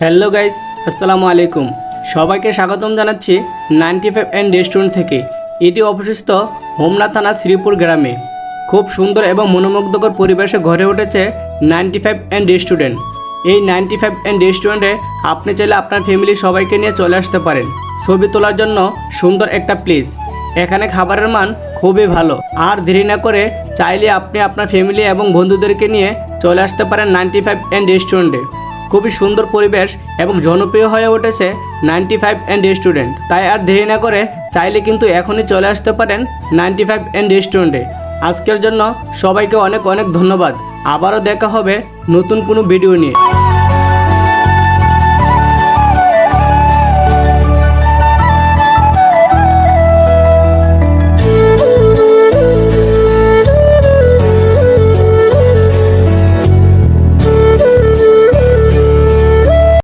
Hello guys, আসসালামু আলাইকুম। সবাইকে স্বাগতম জানাচ্ছি 95 এন্ড রেস্টুরেন্ট থেকে। এটি অবস্থিত হোমনা থানা শ্রীপুর গ্রামে। খুব সুন্দর এবং মনোমুগ্ধকর পরিবেশে গড়ে উঠেছে 95 এন্ড রেস্টুরেন্ট। এই 95 এন্ড রেস্টুরেন্টে আপনি চাইলে আপনার ফ্যামিলি সবাইকে নিয়ে চলে আসতে পারেন। ছবি তোলার জন্য সুন্দর একটা প্লেস। এখানে খাবারের মান খুবই ভালো। আর দেরি না করে চাইলে আপনি আপনার ফ্যামিলি এবং বন্ধুদেরকে নিয়ে চলে আসতে পারেন 95 এন্ড রেস্টুরেন্টে। খুবই সুন্দর পরিবেশ এবং জনপ্রিয় হয়ে উঠেছে 95 এন্ড রেস্টুরেন্ট। তাই আর দেরি না করে চাইলে কিন্তু এখনই চলে আসতে পারেন 95 এন্ড রেস্টুরেন্টে। আজকের জন্য সবাইকে অনেক অনেক ধন্যবাদ। আবারও দেখা হবে নতুন কোনো ভিডিও নিয়ে।